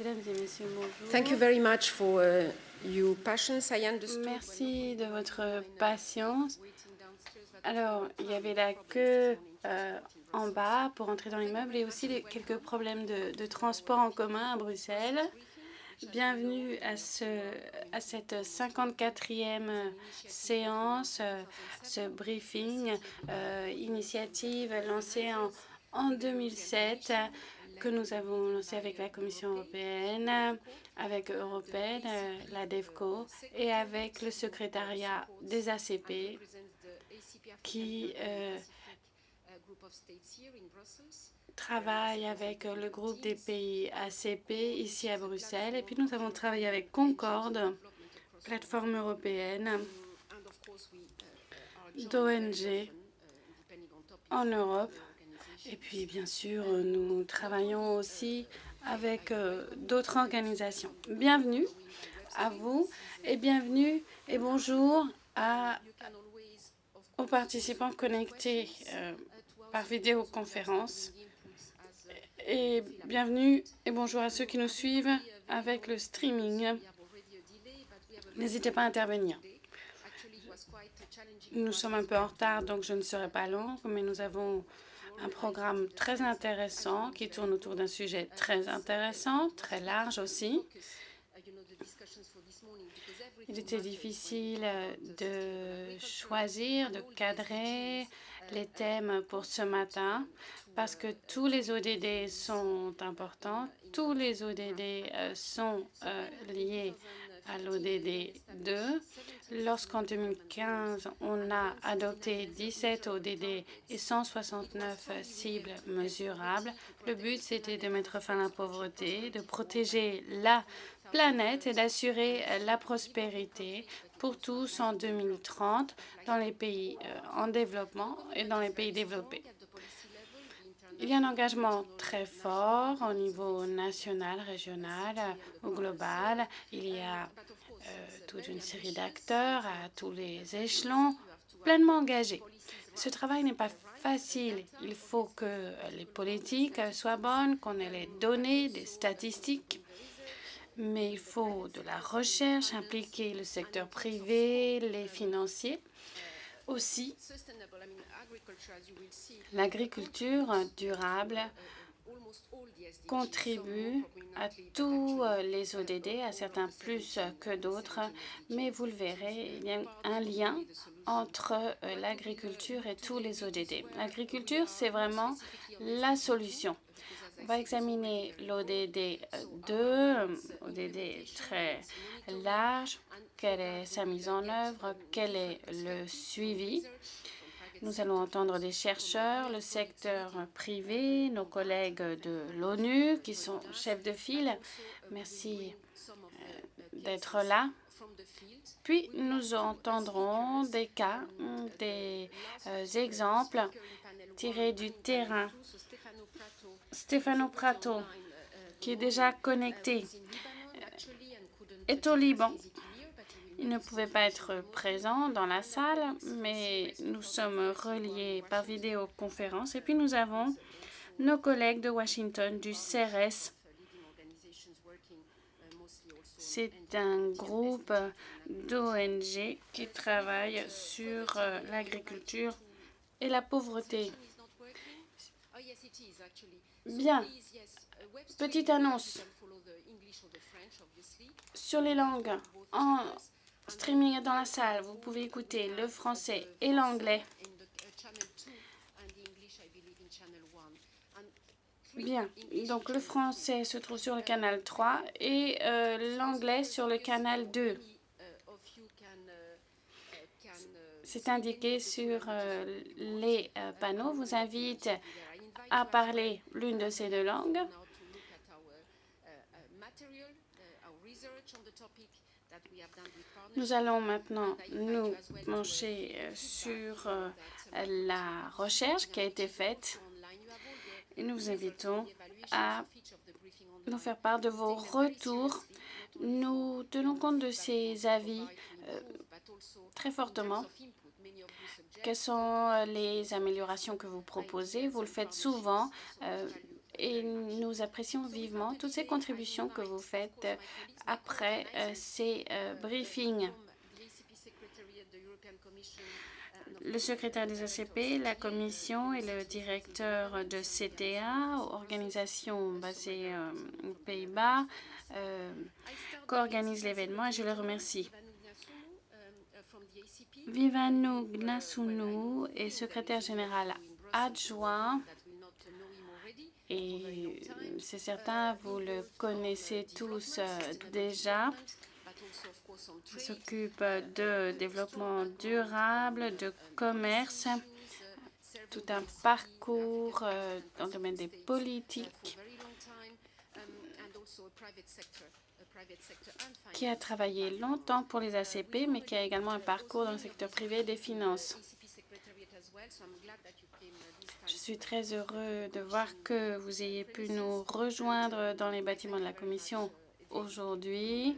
Mesdames et messieurs, bonjour. Thank you very much for your patience. I understood. Merci de votre patience. Alors, il y avait la queue en bas pour entrer dans l'immeuble et aussi quelques problèmes de transport en commun à Bruxelles. Bienvenue à cette 54e séance, ce briefing, initiative lancée en 2007 que nous avons lancé avec la Commission européenne, avec Européenne, la DEVCO et avec le secrétariat des ACP qui travaille avec le groupe des pays ACP ici à Bruxelles. Et puis nous avons travaillé avec Concorde, plateforme européenne d'ONG en Europe. Et puis bien sûr, nous travaillons aussi avec d'autres organisations. Bienvenue à vous et bienvenue et bonjour aux participants connectés par vidéoconférence. Et bienvenue et bonjour à ceux qui nous suivent avec le streaming. N'hésitez pas à intervenir. Nous sommes un peu en retard, donc je ne serai pas longue, mais nous avons un programme très intéressant qui tourne autour d'un sujet très intéressant, très large aussi. Il était difficile de choisir, de cadrer les thèmes pour ce matin parce que tous les ODD sont importants. Tous les ODD sont liés à l'ODD 2. Lorsqu'en 2015, on a adopté 17 ODD et 169 cibles mesurables, le but, c'était de mettre fin à la pauvreté, de protéger la planète et d'assurer la prospérité pour tous en 2030 dans les pays en développement et dans les pays développés. Il y a un engagement très fort au niveau national, régional ou global. Il y a toute une série d'acteurs à tous les échelons pleinement engagés. Ce travail n'est pas facile. Il faut que les politiques soient bonnes, qu'on ait les données, des statistiques. Mais il faut de la recherche, impliquer le secteur privé, les financiers. Aussi, l'agriculture durable contribue à tous les ODD, à certains plus que d'autres, mais vous le verrez, il y a un lien entre l'agriculture et tous les ODD. L'agriculture, c'est vraiment la solution. On va examiner l'ODD 2, ODD très large, quelle est sa mise en œuvre, quel est le suivi. Nous allons entendre des chercheurs, le secteur privé, nos collègues de l'ONU qui sont chefs de file. Merci d'être là. Puis nous entendrons des cas, des exemples tirés du terrain. Stefano Prato, qui est déjà connecté, est au Liban. Il ne pouvait pas être présent dans la salle, mais nous sommes reliés par vidéoconférence. Et puis nous avons nos collègues de Washington, du CERES. C'est un groupe d'ONG qui travaille sur l'agriculture et la pauvreté. Bien, petite annonce sur les langues. En streaming dans la salle, vous pouvez écouter le français et l'anglais. Bien, donc le français se trouve sur le canal 3 et l'anglais sur le canal 2. C'est indiqué sur les panneaux. Je vous invite à parler l'une de ces deux langues. Nous allons maintenant nous pencher sur la recherche qui a été faite et nous vous invitons à nous faire part de vos retours. Nous tenons compte de ces avis très fortement. Quelles sont les améliorations que vous proposez? Vous le faites souvent Et nous apprécions vivement toutes ces contributions que vous faites après ces briefings. Le secrétaire des ACP, la Commission et le directeur de CTA, organisation basée aux Pays-Bas, co-organisent l'événement et je le remercie. Vivanu Gnasunu est secrétaire général adjoint et c'est certain, vous le connaissez tous déjà. Il s'occupe de développement durable, de commerce, tout un parcours dans le domaine des politiques, qui a travaillé longtemps pour les ACP, mais qui a également un parcours dans le secteur privé des finances. Je suis très heureux de voir que vous ayez pu nous rejoindre dans les bâtiments de la Commission aujourd'hui.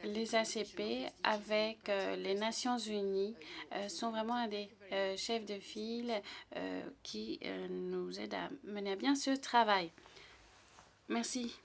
Les ACP, avec les Nations Unies, sont vraiment un des chefs de file qui nous aident à mener à bien ce travail. Merci.